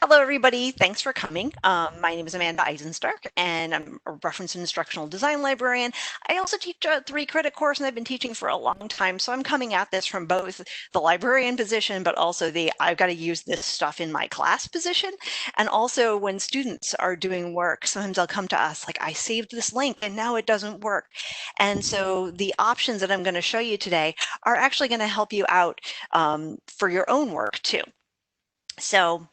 Hello, everybody. Thanks for coming. My name is Amanda Izenstark, and I'm a reference and instructional design librarian. I also teach a 3-credit course, and I've been teaching for a long time. So I'm coming at this from both the librarian position, but also the I've got to use this stuff in my class position. And also when students are doing work, sometimes they'll come to us like, I saved this link and now it doesn't work. And so the options that I'm going to show you today are actually going to help you out for your own work too. So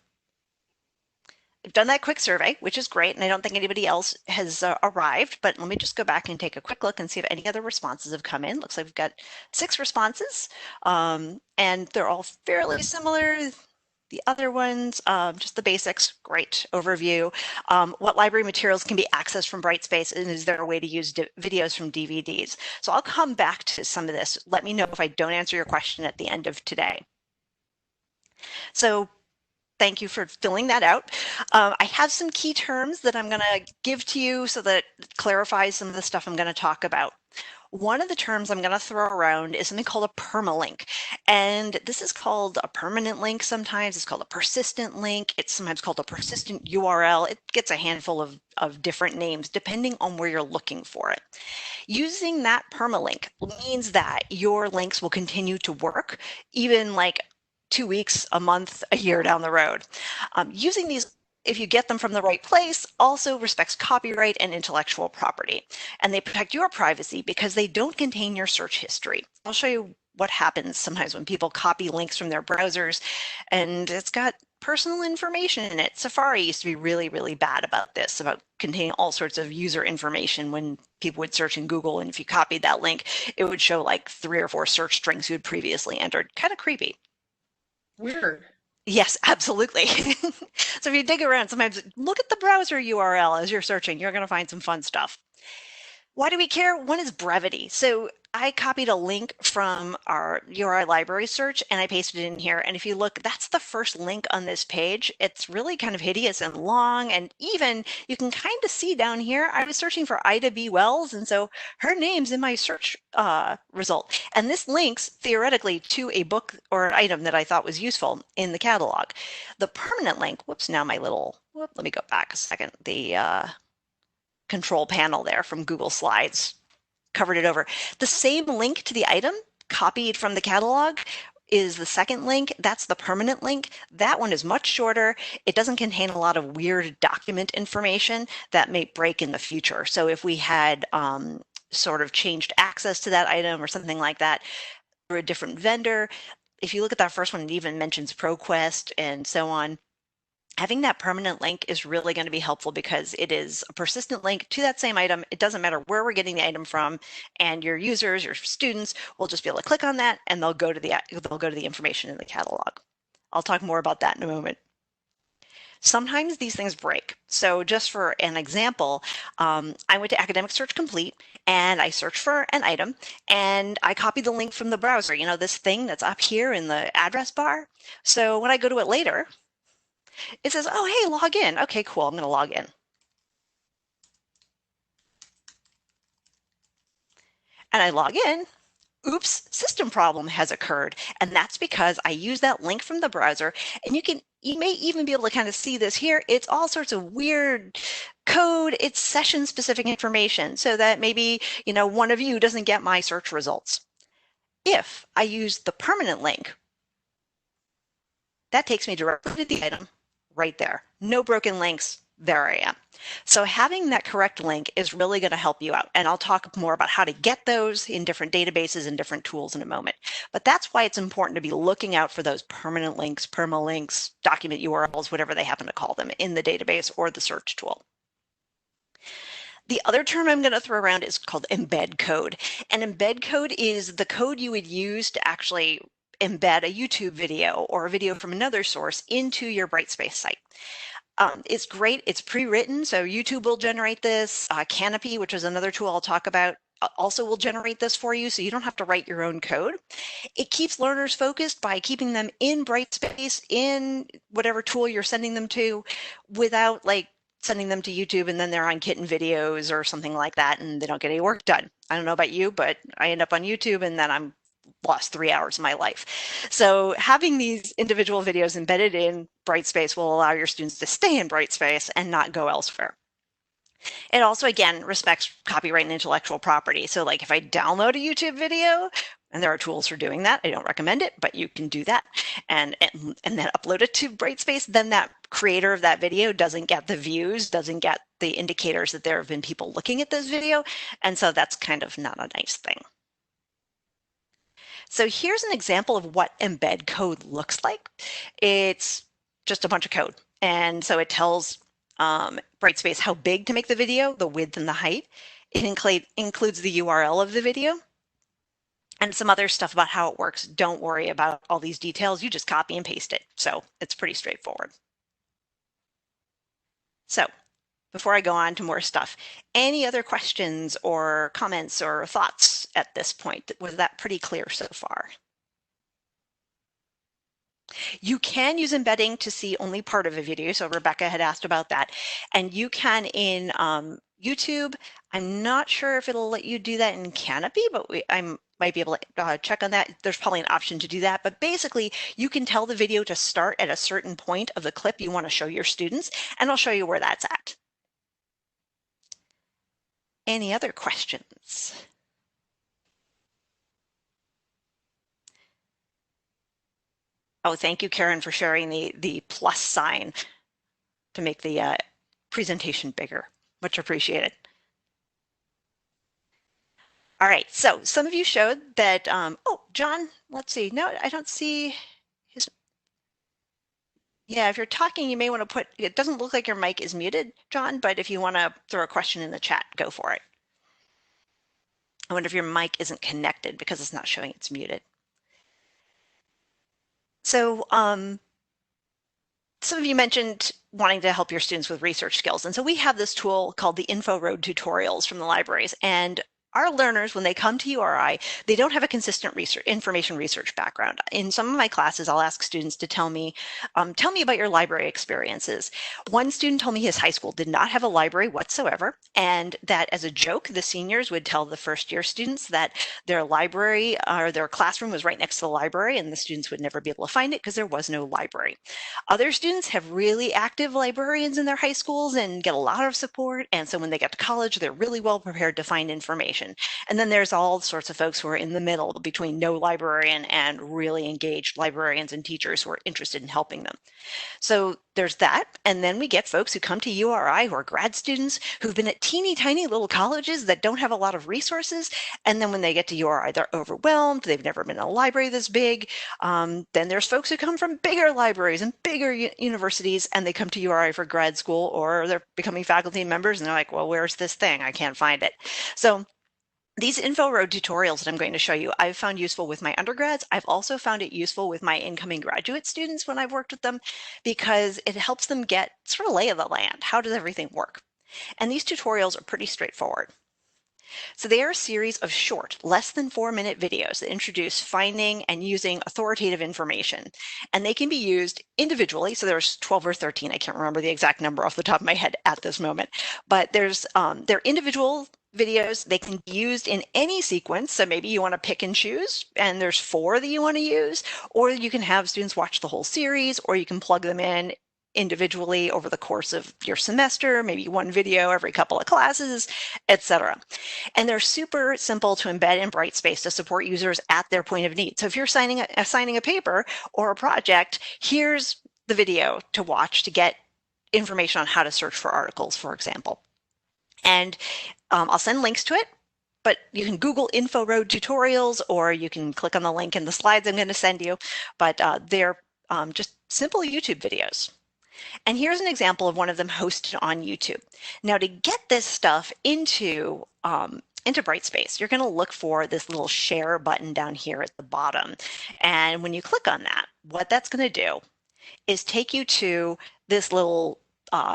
I've done that quick survey, which is great, and I don't think anybody else has arrived, but let me just go back and take a quick look and see if any other responses have come in. Looks like we've got 6 responses, and they're all fairly similar. The other ones, just the basics, great overview. What library materials can be accessed from Brightspace, and is there a way to use videos from DVDs? So I'll come back to some of this. Let me know if I don't answer your question at the end of today. So thank you for filling that out. I have some key terms that I'm going to give to you so that it clarifies some of the stuff I'm going to talk about. One of the terms I'm going to throw around is something called a permalink. And this is called a permanent link sometimes. It's called a persistent link. It's sometimes called a persistent URL. It gets a handful of different names depending on where you're looking for it. Using that permalink means that your links will continue to work even like 2 weeks, a month, a year down the road. Using these, if you get them from the right place, also respects copyright and intellectual property. And they protect your privacy because they don't contain your search history. I'll show you what happens sometimes when people copy links from their browsers and it's got personal information in it. Safari used to be really, really bad about this, about containing all sorts of user information when people would search in Google. And if you copied that link, it would show like 3 or 4 search strings you had previously entered. Kind of creepy. Weird. Yes, absolutely. So if you dig around, sometimes look at the browser URL as you're searching. You're going to find some fun stuff. Why do we care? One is brevity. So I copied a link from our URI library search and I pasted it in here. And if you look, that's the first link on this page. It's really kind of hideous and long. And even you can kind of see down here, I was searching for Ida B. Wells. And so her name's in my search result. And this links theoretically to a book or an item that I thought was useful in the catalog. The permanent link, whoops, now my little, let me go back a second. The control panel there from Google Slides covered it over. The same link to the item copied from the catalog is the second link. That's the permanent link. That one is much shorter. It doesn't contain a lot of weird document information that may break in the future. So if we had sort of changed access to that item or something like that through a different vendor, if you look at that first one, it even mentions ProQuest and so on. Having that permanent link is really going to be helpful because it is a persistent link to that same item. It doesn't matter where we're getting the item from, and your users, your students will just be able to click on that and they'll go to the information in the catalog. I'll talk more about that in a moment. Sometimes these things break. So just for an example, I went to Academic Search Complete and I searched for an item and I copied the link from the browser, you know, this thing that's up here in the address bar. So when I go to it later, it says, oh, hey, log in. Okay, cool. I'm going to log in. And I log in. Oops, system problem has occurred. And that's because I use that link from the browser. And you may even be able to kind of see this here. It's all sorts of weird code. It's session specific information so that maybe, you know, one of you doesn't get my search results. If I use the permanent link, that takes me directly to the item right there. No broken links. There I am. So having that correct link is really going to help you out. And I'll talk more about how to get those in different databases and different tools in a moment. But that's why it's important to be looking out for those permanent links, permalinks, document URLs, whatever they happen to call them in the database or the search tool. The other term I'm going to throw around is called embed code. And embed code is the code you would use to actually embed a YouTube video or a video from another source into your Brightspace site. It's great. It's pre-written, so YouTube will generate this. Canopy, which is another tool I'll talk about, also will generate this for you, so you don't have to write your own code. It keeps learners focused by keeping them in Brightspace, in whatever tool you're sending them to, without like sending them to YouTube and then they're on kitten videos or something like that and they don't get any work done. I don't know about you, but I end up on YouTube and then I'm lost 3 hours of my life. So having these individual videos embedded in Brightspace will allow your students to stay in Brightspace and not go elsewhere. It also, again, respects copyright and intellectual property. So like if I download a YouTube video, and there are tools for doing that, I don't recommend it, but you can do that and then upload it to Brightspace, then that creator of that video doesn't get the views, doesn't get the indicators that there have been people looking at this video. And so that's kind of not a nice thing. So here's an example of what embed code looks like. It's just a bunch of code. And so it tells Brightspace how big to make the video, the width and the height. It includes the URL of the video and some other stuff about how it works. Don't worry about all these details. You just copy and paste it. So it's pretty straightforward. So before I go on to more stuff, any other questions or comments or thoughts at this point? Was that pretty clear so far? You can use embedding to see only part of a video. So Rebecca had asked about that. And you can in YouTube. I'm not sure if it'll let you do that in Canopy, but I might be able to check on that. There's probably an option to do that. But basically, you can tell the video to start at a certain point of the clip you want to show your students, and I'll show you where that's at. Any other questions? Oh, thank you, Karen, for sharing the plus sign to make the presentation bigger. Much appreciated. All right, so some of you showed that, oh, John, let's see. No, I don't see his. Yeah, if you're talking, you may want to put, it doesn't look like your mic is muted, John, but if you want to throw a question in the chat, go for it. I wonder if your mic isn't connected because it's not showing it's muted. So some of you mentioned wanting to help your students with research skills. And so we have this tool called the Info Road tutorials from the libraries. And our learners, when they come to URI, they don't have a consistent information research background. In some of my classes, I'll ask students to tell me about your library experiences. One student told me his high school did not have a library whatsoever, and that as a joke, the seniors would tell the first year students that their library or their classroom was right next to the library, and the students would never be able to find it because there was no library. Other students have really active librarians in their high schools and get a lot of support, and so when they get to college, they're really well prepared to find information. And then there's all sorts of folks who are in the middle between no librarian and really engaged librarians and teachers who are interested in helping them. So there's that. And then we get folks who come to URI who are grad students who've been at teeny tiny little colleges that don't have a lot of resources. And then when they get to URI, they're overwhelmed. They've never been in a library this big. Then there's folks who come from bigger libraries and bigger universities, and they come to URI for grad school, or they're becoming faculty members and they're like, well, where's this thing? I can't find it. So these Info Road tutorials that I'm going to show you, I've found useful with my undergrads. I've also found it useful with my incoming graduate students when I've worked with them, because it helps them get sort of lay of the land. How does everything work? And these tutorials are pretty straightforward. So they are a series of short, less than 4-minute videos that introduce finding and using authoritative information. And they can be used individually. So there's 12 or 13. I can't remember the exact number off the top of my head at this moment. But they're individual videos. They can be used in any sequence. So maybe you want to pick and choose, and there's 4 that you want to use, or you can have students watch the whole series, or you can plug them in individually over the course of your semester, maybe one video every couple of classes, etc. And they're super simple to embed in Brightspace to support users at their point of need. So if you're assigning a paper or a project, here's the video to watch to get information on how to search for articles, for example. And I'll send links to it, but you can Google Info Road tutorials, or you can click on the link in the slides I'm going to send you. But they're just simple YouTube videos. And here's an example of one of them hosted on YouTube. Now, to get this stuff into Brightspace, you're going to look for this little share button down here at the bottom. And when you click on that, what that's going to do is take you to this little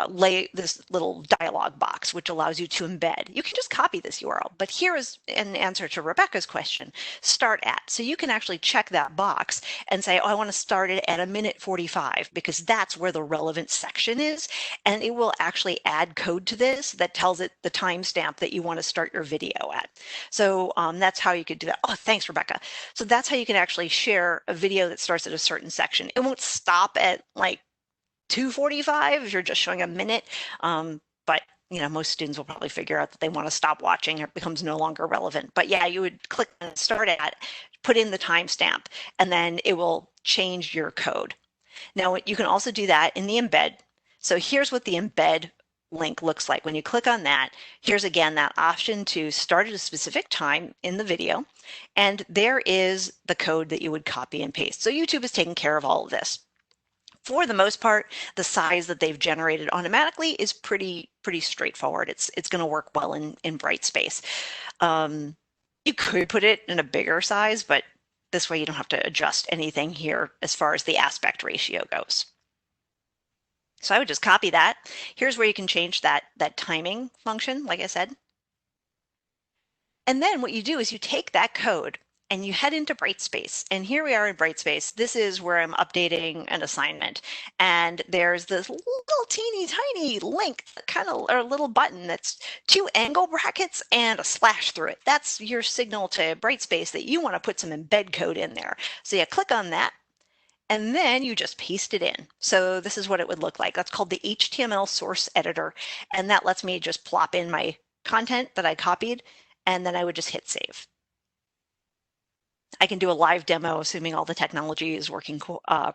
lay this little dialog box, which allows you to embed. You can just copy this URL, but here is an answer to Rebecca's question, start at. So you can actually check that box and say, oh, I want to start it at a minute 45 because that's where the relevant section is. And it will actually add code to this that tells it the timestamp that you want to start your video at. So that's how you could do that. Oh, thanks, Rebecca. So that's how you can actually share a video that starts at a certain section. It won't stop at like 2:45 if you're just showing a minute. But most students will probably figure out that they want to stop watching or it becomes no longer relevant. But yeah, you would click on start at, put in the timestamp, and then it will change your code. Now you can also do that in the embed. So here's what the embed link looks like. When you click on that, here's again that option to start at a specific time in the video. And there is the code that you would copy and paste. So YouTube is taking care of all of this. For the most part, the size that they've generated automatically is pretty straightforward. It's going to work well in Brightspace. You could put it in a bigger size, but this way you don't have to adjust anything here as far as the aspect ratio goes. So I would just copy that. Here's where you can change that timing function, like I said. And then what you do is you take that code and you head into Brightspace. And here we are in Brightspace. This is where I'm updating an assignment. And there's this little teeny tiny link, or a little button that's 2 angle brackets and a slash through it. That's your signal to Brightspace that you want to put some embed code in there. So you click on that. And then you just paste it in. So this is what it would look like. That's called the HTML source editor. And that lets me just plop in my content that I copied, and then I would just hit save. I can do a live demo, assuming all the technology is working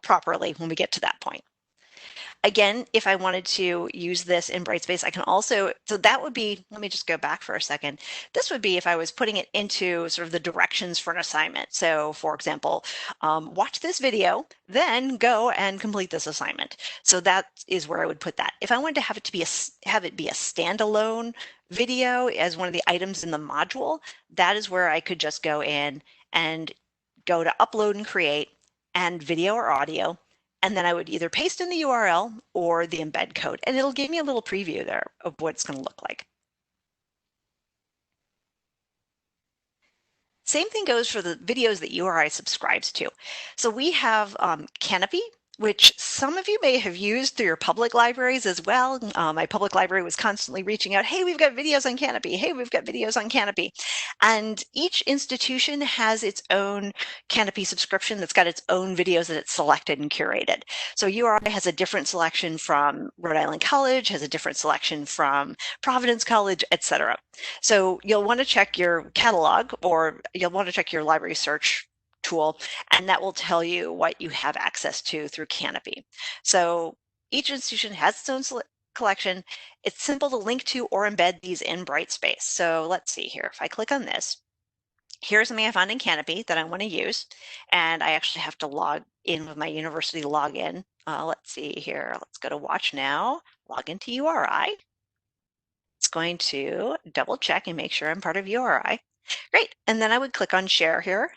properly when we get to that point. Again, if I wanted to use this in Brightspace, I can also, so that would be, let me just go back for a second. This would be if I was putting it into sort of the directions for an assignment. So for example, watch this video, then go and complete this assignment. So that is where I would put that. If I wanted to have it be a standalone video as one of the items in the module, that is where I could just go in and go to upload and create and video or audio. And then I would either paste in the URL or the embed code, and it'll give me a little preview there of what it's going to look like. Same thing goes for the videos that URI subscribes to. So we have Canopy, which some of you may have used through your public libraries as well. My public library was constantly reaching out, hey, we've got videos on Canopy. Hey, we've got videos on Canopy. And each institution has its own Canopy subscription that's got its own videos that it's selected and curated. So URI has a different selection from Rhode Island College, has a different selection from Providence College, etc. So you'll want to check your catalog, or you'll want to check your library search tool, and that will tell you what you have access to through Canopy. So each institution has its own collection. It's simple to link to or embed these in Brightspace. So let's see here. If I click on this, here's something I found in Canopy that I want to use, and I actually have to log in with my university login. Let's see here. Let's go to Watch Now, log into URI. It's going to double check and make sure I'm part of URI. Great. And then I would click on Share here.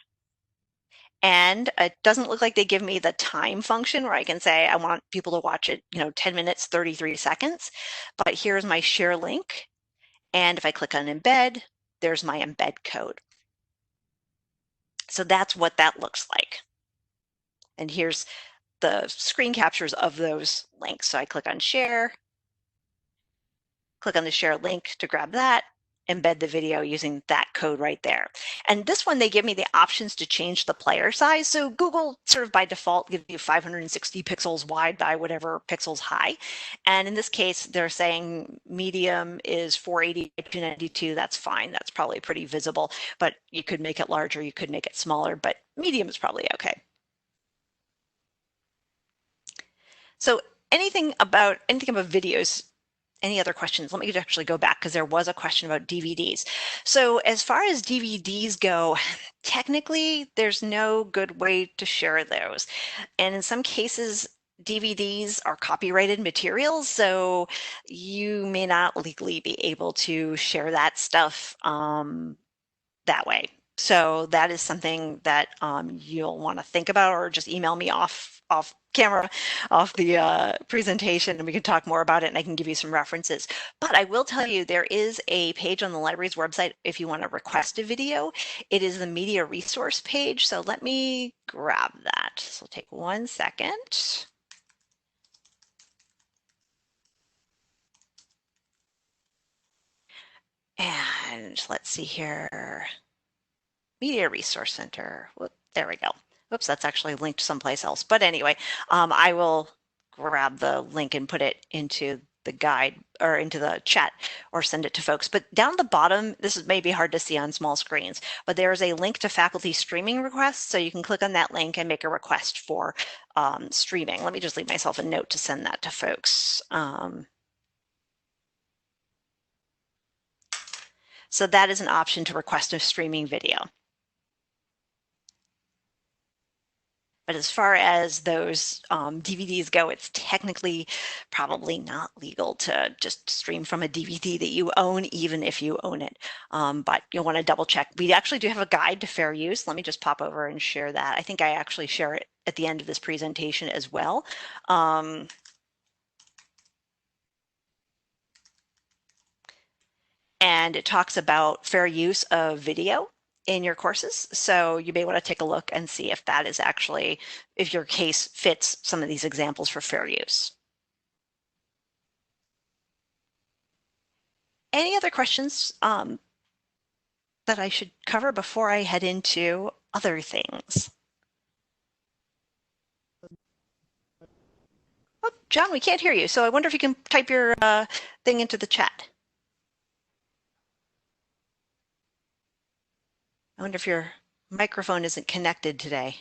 And it doesn't look like they give me the time function where I can say I want people to watch it, 10 minutes, 33 seconds. But here's my share link. And if I click on embed, there's my embed code. So that's what that looks like. And here's the screen captures of those links. So I click on share, click on the share link to grab that, embed the video using that code right there. And this one, they give me the options to change the player size. So Google sort of by default gives you 560 pixels wide by whatever pixels high. And in this case, they're saying medium is 480 by 292. That's fine. That's probably pretty visible, but you could make it larger, you could make it smaller, but medium is probably okay. So anything about videos, any other questions? Let me actually go back because there was a question about DVDs. So as far as DVDs go, technically there's no good way to share those. And in some cases, DVDs are copyrighted materials, so you may not legally be able to share that stuff that way. So that is something that you'll want to think about, or just email me off camera off the presentation and we can talk more about it and I can give you some references. But I will tell you there is a page on the library's website if you want to request a video. It is the media resource page. So let me grab that. So take 1 second. And let's see here. Media Resource Center. Whoop, there we go. Whoops, that's actually linked someplace else. But anyway, I will grab the link and put it into the guide or into the chat or send it to folks. But down the bottom, this is maybe hard to see on small screens, but there's a link to faculty streaming requests. So you can click on that link and make a request for streaming. Let me just leave myself a note to send that to folks. So that is an option to request a streaming video. But as far as those DVDs go, it's technically probably not legal to just stream from a DVD that you own, even if you own it. But you'll want to double check. We actually do have a guide to fair use. Let me just pop over and share that. I think I actually share it at the end of this presentation as well. And it talks about fair use of video in your courses. So you may want to take a look and see if that is actually, if your case fits some of these examples for fair use. Any other questions that I should cover before I head into other things? Oh, John, we can't hear you. So I wonder if you can type your thing into the chat. I wonder if your microphone isn't connected today.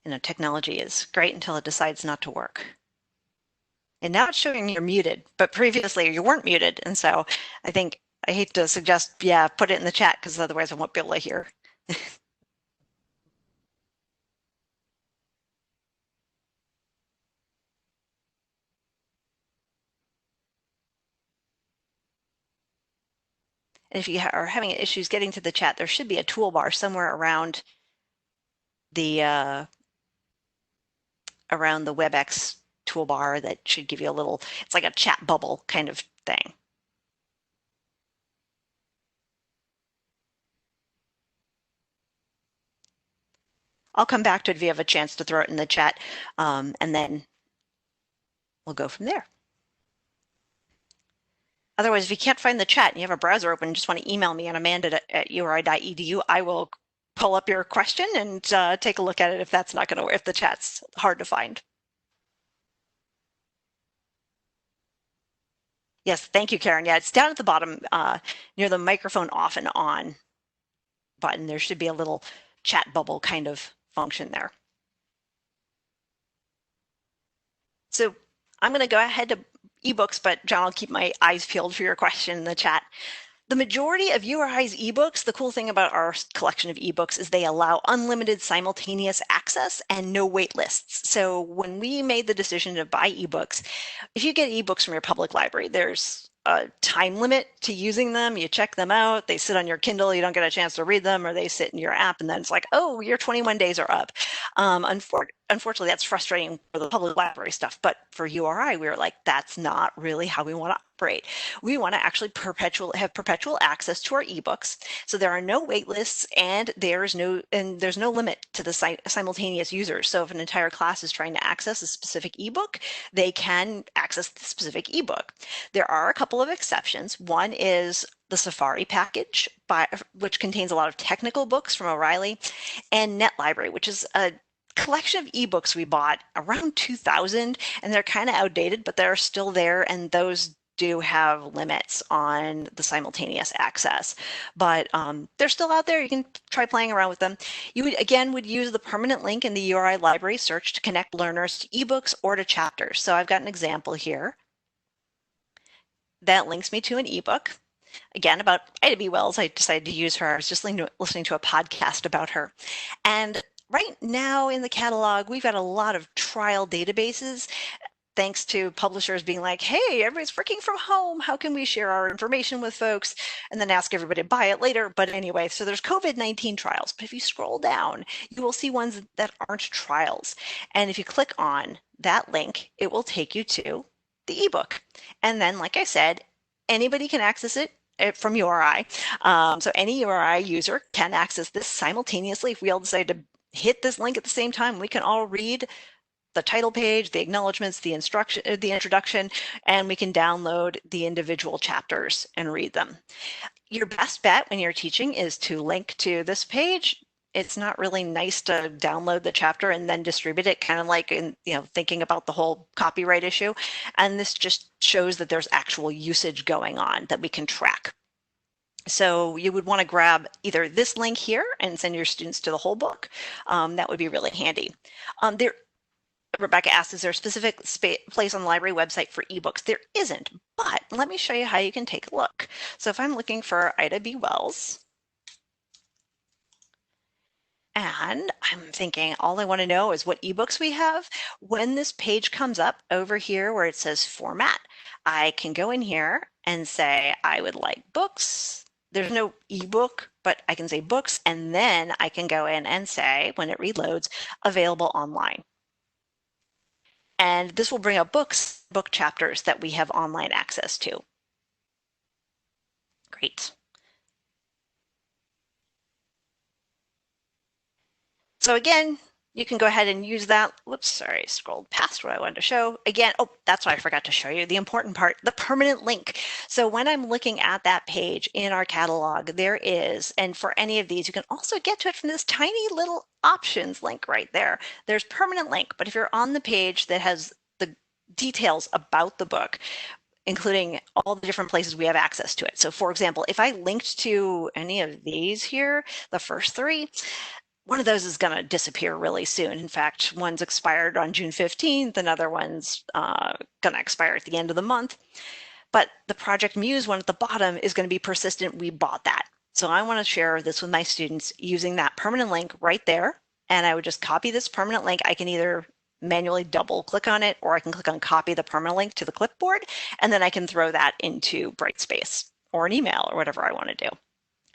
You know, technology is great until it decides not to work. And now it's showing you're muted, but previously you weren't muted. And so I think I hate to suggest, yeah, put it in the chat because otherwise I won't be able to hear. And if you are having issues getting to the chat, there should be a toolbar somewhere around the WebEx toolbar that should give you a little, it's like a chat bubble kind of thing. I'll come back to it if you have a chance to throw it in the chat, and then we'll go from there. Otherwise, if you can't find the chat and you have a browser open and just want to email me at amanda@uri.edu, I will pull up your question and take a look at it if that's not going to work, if the chat's hard to find. Yes, thank you, Karen. Yeah, it's down at the bottom near the microphone off and on button. There should be a little chat bubble kind of function there. So I'm going to go ahead to ebooks, but John, I'll keep my eyes peeled for your question in the chat. The majority of URI's ebooks, the cool thing about our collection of ebooks is they allow unlimited simultaneous access and no wait lists. So when we made the decision to buy ebooks, if you get ebooks from your public library, there's a time limit to using them. You check them out, they sit on your Kindle, you don't get a chance to read them, or they sit in your app and then it's like, oh, your 21 days are up. Unfortunately, that's frustrating for the public library stuff, but for URI, we were like, that's not really how we want to operate. We want to actually have perpetual access to our ebooks. So there are no wait lists and there's no limit to the simultaneous users. So if an entire class is trying to access a specific ebook, they can access the specific ebook. There are a couple of exceptions. One is the Safari package, which contains a lot of technical books from O'Reilly, and NetLibrary, which is a collection of ebooks we bought around 2000, and they're kind of outdated, but they're still there, and those do have limits on the simultaneous access, but they're still out there. You can try playing around with them. You would use the permanent link in the URI library search to connect learners to ebooks or to chapters. So I've got an example here that links me to an ebook. Again, about Ida B. Wells. I decided to use her. I was just listening to a podcast about her. And right now in the catalog, we've got a lot of trial databases. thanks to publishers being like, hey, everybody's working from home. How can we share our information with folks and then ask everybody to buy it later? But anyway, so there's COVID-19 trials. But if you scroll down, you will see ones that aren't trials. And if you click on that link, it will take you to the ebook. And then, like I said, anybody can access it from URI. So any URI user can access this simultaneously. If we all decide to hit this link at the same time, we can all read the title page, the acknowledgments, the introduction, and we can download the individual chapters and read them. Your best bet when you're teaching is to link to this page. It's not really nice to download the chapter and then distribute it, kind of like in, thinking about the whole copyright issue. And this just shows that there's actual usage going on that we can track. So you would want to grab either this link here and send your students to the whole book. That would be really handy. Rebecca asked, is there a specific place on the library website for ebooks? There isn't, but let me show you how you can take a look. So if I'm looking for Ida B. Wells, and I'm thinking all I want to know is what ebooks we have, when this page comes up over here where it says format, I can go in here and say I would like books. There's no ebook, but I can say books, and then I can go in and say, when it reloads, available online. And this will bring up book chapters that we have online access to. Great. So again, you can go ahead and use that. Whoops, sorry, scrolled past what I wanted to show. Again, oh, that's what I forgot to show you, the important part, the permanent link. So when I'm looking at that page in our catalog, there is, and for any of these, you can also get to it from this tiny little options link right there. There's permanent link, but if you're on the page that has the details about the book, including all the different places we have access to it. So for example, if I linked to any of these here, the first three, one of those is going to disappear really soon. In fact, one's expired on June 15th, another one's going to expire at the end of the month. But the Project Muse one at the bottom is going to be persistent. We bought that. So I want to share this with my students using that permanent link right there. And I would just copy this permanent link. I can either manually double click on it, or I can click on copy the permanent link to the clipboard, and then I can throw that into Brightspace or an email or whatever I want to do.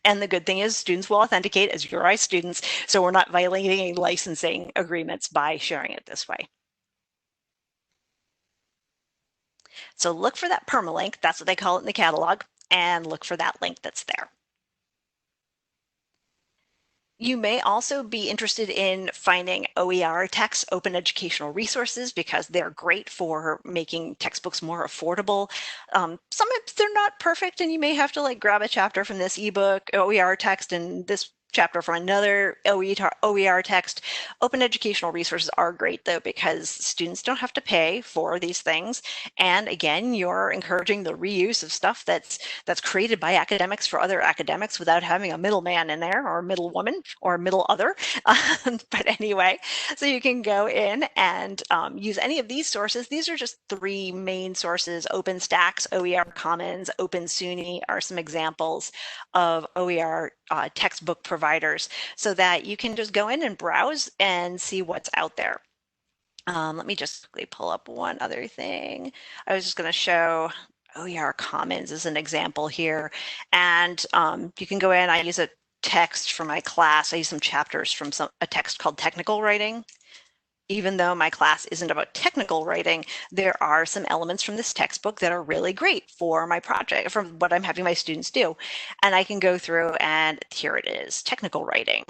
And the good thing is students will authenticate as URI students, so we're not violating any licensing agreements by sharing it this way. So look for that permalink, that's what they call it in the catalog, and look for that link that's there. You may also be interested in finding OER texts, open educational resources, because they're great for making textbooks more affordable. Sometimes they're not perfect, and you may have to grab a chapter from this ebook, OER text, and this chapter from another OER text. Open educational resources are great though, because students don't have to pay for these things. And again, you're encouraging the reuse of stuff that's created by academics for other academics without having a middleman in there, or a middle woman, or a middle other. But anyway, so you can go in and use any of these sources. These are just three main sources. OpenStax, OER Commons, OpenSUNY are some examples of OER textbook providers, so that you can just go in and browse and see what's out there. Let me just quickly pull up one other thing. I was just going to show OER Commons as an example here, and you can go in. I use a text for my class. I use some chapters from a text called Technical Writing. Even though my class isn't about technical writing, there are some elements from this textbook that are really great for my project, from what I'm having my students do. And I can go through, and here it is, technical writing.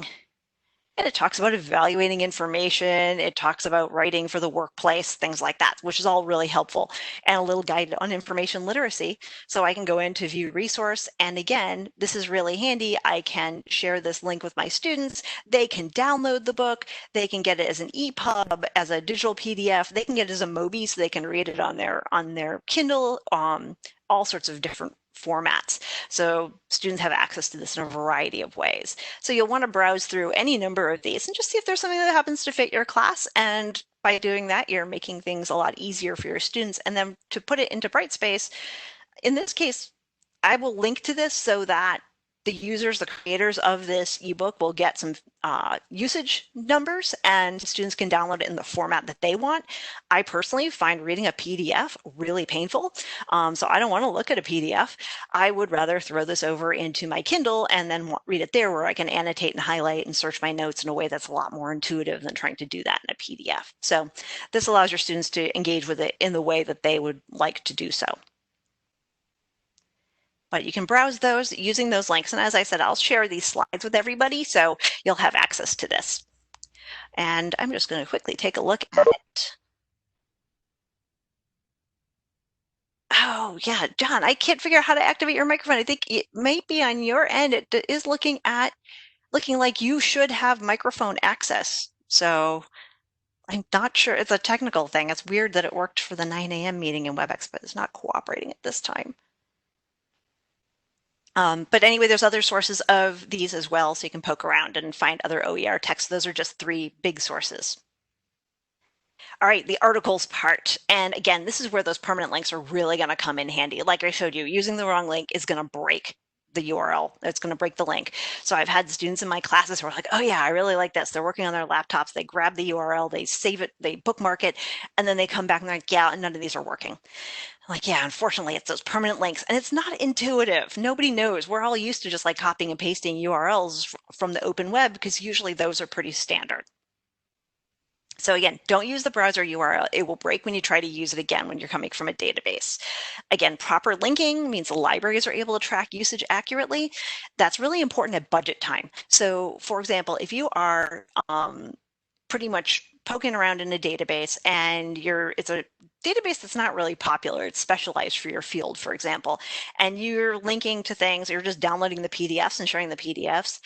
And it talks about evaluating information. It talks about writing for the workplace, things like that, which is all really helpful. And a little guide on information literacy. So I can go into view resource. And again, this is really handy. I can share this link with my students. They can download the book. They can get it as an EPUB, as a digital PDF. They can get it as a Mobi, so they can read it on their Kindle, all sorts of different formats. So students have access to this in a variety of ways. So you'll want to browse through any number of these and just see if there's something that happens to fit your class. And by doing that, you're making things a lot easier for your students. And then to put it into Brightspace, in this case, I will link to this so that the users, the creators of this ebook will get some usage numbers, and students can download it in the format that they want. I personally find reading a PDF really painful, so I don't want to look at a PDF. I would rather throw this over into my Kindle and then read it there, where I can annotate and highlight and search my notes in a way that's a lot more intuitive than trying to do that in a PDF. So this allows your students to engage with it in the way that they would like to do so. But you can browse those using those links. And as I said, I'll share these slides with everybody, so you'll have access to this. And I'm just going to quickly take a look at it. Oh, yeah, John, I can't figure out how to activate your microphone. I think it may be on your end. It is looking like you should have microphone access. So I'm not sure. It's a technical thing. It's weird that it worked for the 9 a.m. meeting in WebEx, but it's not cooperating at this time. But anyway, there's other sources of these as well, so you can poke around and find other OER texts. Those are just 3 big sources. All right, the articles part. And again, this is where those permanent links are really going to come in handy. Like I showed you, using the wrong link is going to break the URL. It's going to break the link. So I've had students in my classes who are like, oh yeah, I really like this. They're working on their laptops. They grab the URL, they save it, they bookmark it, and then they come back and they're like, yeah, none of these are working. Like, yeah, unfortunately, it's those permanent links, and it's not intuitive. Nobody knows. We're all used to just like copying and pasting URLs from the open web, because usually those are pretty standard. So again, don't use the browser URL. It will break when you try to use it again when you're coming from a database. Again, proper linking means the libraries are able to track usage accurately. That's really important at budget time. So for example, if you are pretty much poking around in a database and it's a database that's not really popular, it's specialized for your field, for example, and you're linking to things, you're just downloading the PDFs and sharing the PDFs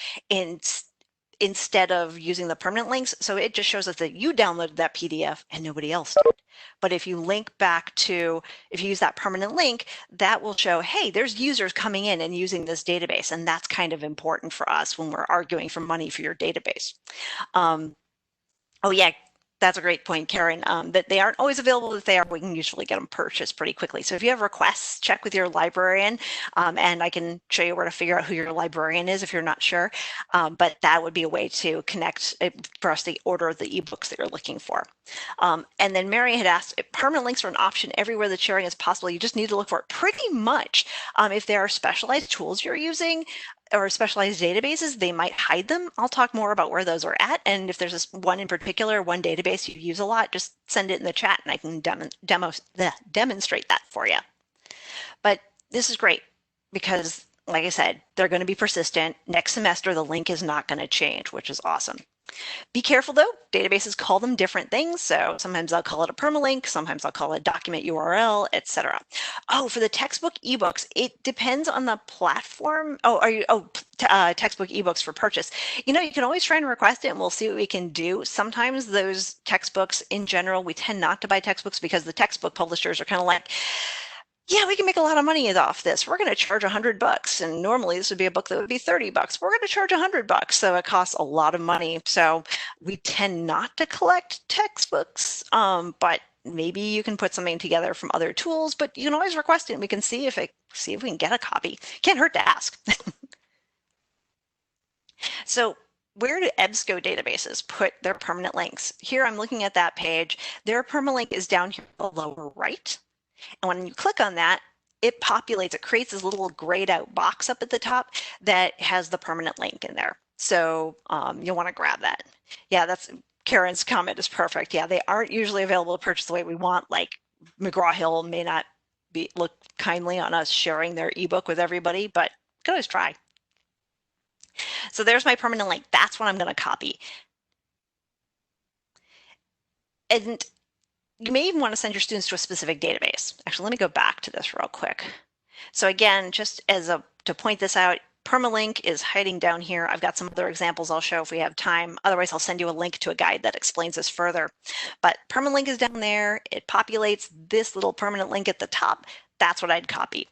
instead of using the permanent links. So it just shows us that you downloaded that PDF and nobody else did. But if you link back to, if you use that permanent link, that will show, hey, there's users coming in and using this database. And that's kind of important for us when we're arguing for money for your database. Oh yeah, that's a great point, Karen, that they aren't always available. If they are, we can usually get them purchased pretty quickly. So if you have requests, check with your librarian, and I can show you where to figure out who your librarian is if you're not sure. But that would be a way to connect for us to order the ebooks that you're looking for. And then Mary had asked, if permanent links are an option everywhere that sharing is possible, you just need to look for it. Pretty much. If there are specialized tools you're using, or specialized databases, they might hide them. I'll talk more about where those are at. And if there's this one in particular, one database you use a lot, just send it in the chat and I can demonstrate that for you. But this is great because, like I said, they're going to be persistent. Next semester, the link is not going to change, which is awesome. Be careful though, databases call them different things. So sometimes I'll call it a permalink, sometimes I'll call it a document URL, etc. Oh, for the textbook ebooks, it depends on the platform. Textbook ebooks for purchase. You can always try and request it and we'll see what we can do. Sometimes those textbooks in general, we tend not to buy textbooks because the textbook publishers are kind of like, yeah, we can make a lot of money off this. We're going to charge $100, and normally this would be a book that would be $30. We're going to charge $100, so it costs a lot of money. So we tend not to collect textbooks, but maybe you can put something together from other tools. But you can always request it, and we can see if we can get a copy. Can't hurt to ask. So where do EBSCO databases put their permanent links? Here I'm looking at that page. Their permalink is down here in the lower right. And when you click on that, it populates, it creates this little grayed out box up at the top that has the permanent link in there. So you'll want to grab that. Yeah, Karen's comment is perfect. Yeah, they aren't usually available to purchase the way we want. Like McGraw-Hill may not look kindly on us sharing their ebook with everybody, but you can always try. So there's my permanent link. That's what I'm going to copy. And you may even want to send your students to a specific database. Actually, let me go back to this real quick. So again, just to point this out, permalink is hiding down here. I've got some other examples I'll show if we have time. Otherwise, I'll send you a link to a guide that explains this further. But permalink is down there. It populates this little permanent link at the top. That's what I'd copy.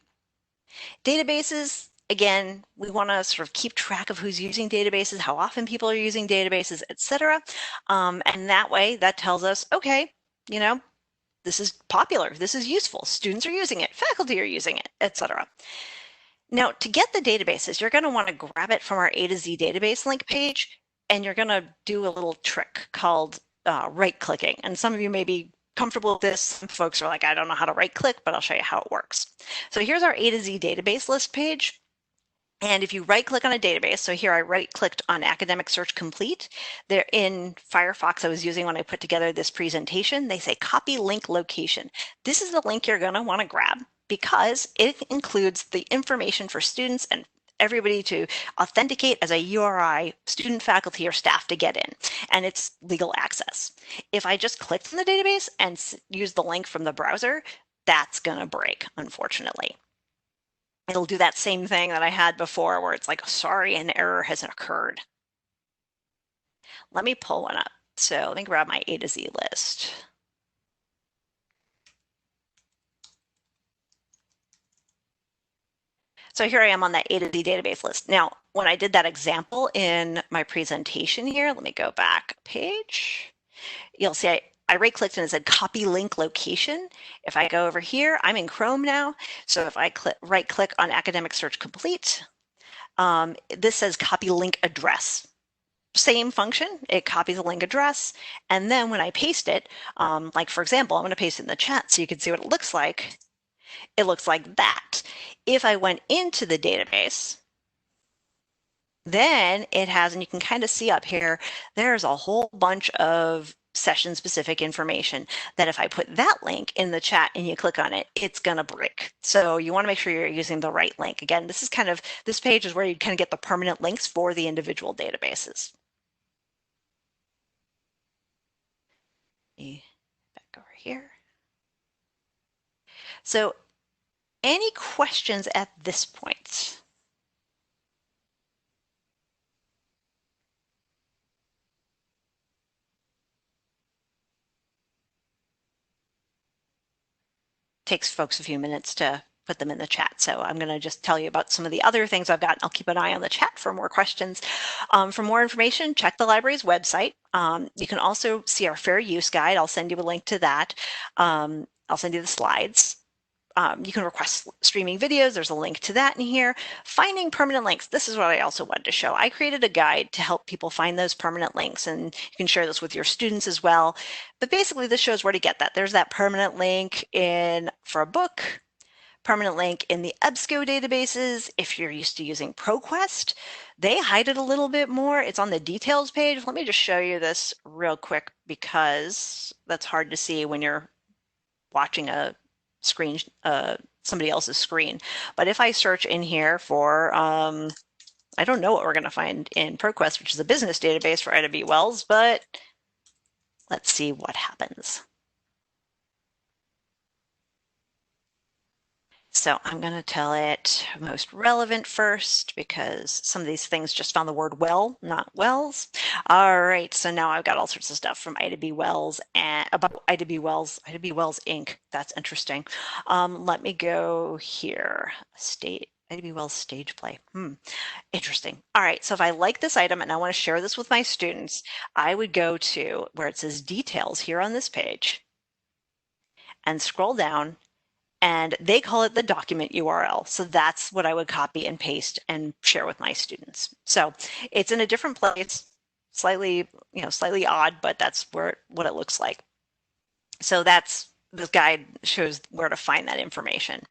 Databases, again, we want to sort of keep track of who's using databases, how often people are using databases, etc. And that way, that tells us, okay, this is popular, this is useful, students are using it, faculty are using it, etc. Now, to get the databases, you're going to want to grab it from our A to Z database link page, and you're going to do a little trick called right-clicking. And some of you may be comfortable with this. Some folks are like, I don't know how to right-click, but I'll show you how it works. So here's our A to Z database list page. And if you right-click on a database, so here I right-clicked on Academic Search Complete. They're in Firefox I was using when I put together this presentation. They say copy link location. This is the link you're going to want to grab because it includes the information for students and everybody to authenticate as a URI, student, faculty, or staff to get in, and it's legal access. If I just clicked on the database and use the link from the browser, that's going to break, unfortunately. It'll do that same thing that I had before where it's like, sorry, an error has occurred. Let me pull one up. So let me grab my A to Z list. So here I am on that A to Z database list. Now, when I did that example in my presentation here, let me go back a page. You'll see I right-clicked and it said copy link location. If I go over here, I'm in Chrome now. So if I right-click on Academic Search Complete, this says copy link address. Same function, it copies a link address. And then when I paste it, like for example, I'm going to paste it in the chat so you can see what it looks like. It looks like that. If I went into the database, then it has, and you can kind of see up here, there's a whole bunch of session specific information that if I put that link in the chat and you click on it, it's going to break. So you want to make sure you're using the right link. Again, this page is where you kind of get the permanent links for the individual databases. Back over here. So any questions at this point? Takes folks a few minutes to put them in the chat. So I'm going to just tell you about some of the other things I've got. I'll keep an eye on the chat for more questions. For more information, check the library's website. You can also see our fair use guide. I'll send you a link to that. I'll send you the slides. You can request streaming videos. There's a link to that in here. Finding permanent links. This is what I also wanted to show. I created a guide to help people find those permanent links, and you can share this with your students as well. But basically, this shows where to get that. There's that permanent link for a book, permanent link in the EBSCO databases. If you're used to using ProQuest, they hide it a little bit more. It's on the details page. Let me just show you this real quick because that's hard to see when you're watching a screen, somebody else's screen. But if I search in here for, I don't know what we're going to find in ProQuest, which is a business database for Ida B. Wells, but let's see what happens. So I'm going to tell it most relevant first because some of these things just found the word well, not wells. All right, so now I've got all sorts of stuff from Ida B. Wells and about Ida B. Wells Inc. That's interesting. Let me go here. Ida B. Wells stage play. Interesting. All right, so if I like this item and I want to share this with my students, I would go to where it says details here on this page and scroll down, and they call it the document URL. So that's what I would copy and paste and share with my students. So it's in a different place, slightly odd, but that's what it looks like. So this guide shows where to find that information.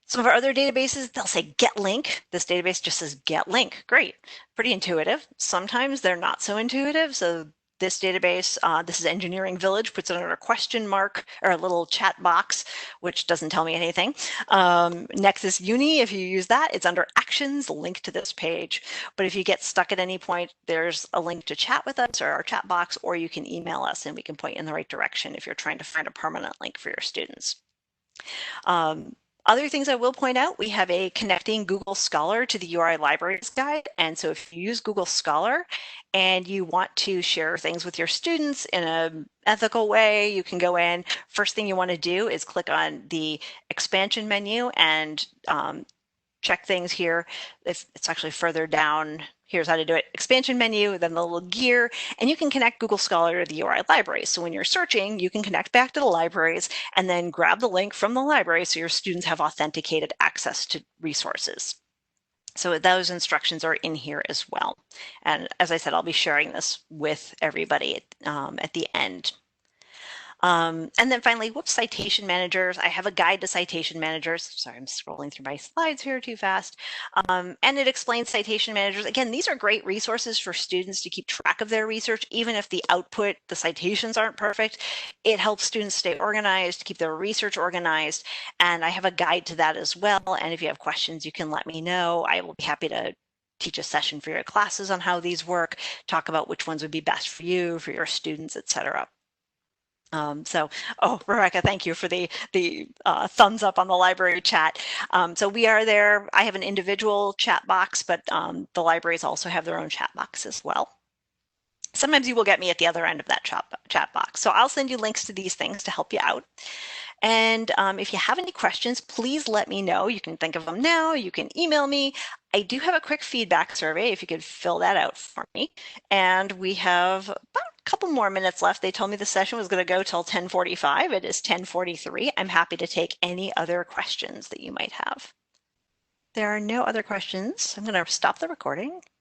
Some of our other databases, they'll say get link. This database just says get link. Great, pretty intuitive. Sometimes they're not so intuitive. So this database, this is Engineering Village, puts it under a question mark or a little chat box, which doesn't tell me anything. Nexus Uni, if you use that, it's under Actions, link to this page. But if you get stuck at any point, there's a link to chat with us or our chat box, or you can email us and we can point you in the right direction if you're trying to find a permanent link for your students. Other things I will point out, we have a connecting Google Scholar to the URI Libraries guide. And so if you use Google Scholar and you want to share things with your students in an ethical way, you can go in. First thing you want to do is click on the expansion menu and check things here. If it's actually further down, here's how to do it. Expansion menu, then the little gear, and you can connect Google Scholar to the URI libraries. So when you're searching, you can connect back to the libraries and then grab the link from the library so your students have authenticated access to resources. So those instructions are in here as well. And as I said, I'll be sharing this with everybody at the end. And then finally, whoops, citation managers. I have a guide to citation managers. Sorry, I'm scrolling through my slides here too fast. And it explains citation managers. Again, these are great resources for students to keep track of their research, even if the output, the citations aren't perfect. It helps students stay organized, keep their research organized. And I have a guide to that as well. And if you have questions, you can let me know. I will be happy to teach a session for your classes on how these work, talk about which ones would be best for you, for your students, etc. Oh, Rebecca, thank you for the thumbs up on the library chat. So we are there. I have an individual chat box, but the libraries also have their own chat box as well. Sometimes you will get me at the other end of that chat box. So I'll send you links to these things to help you out. And if you have any questions, please let me know. You can think of them now. You can email me. I do have a quick feedback survey if you could fill that out for me. And we have about a couple more minutes left. They told me the session was going to go till 10:45. It is 10:43. I'm happy to take any other questions that you might have. There are no other questions. I'm going to stop the recording.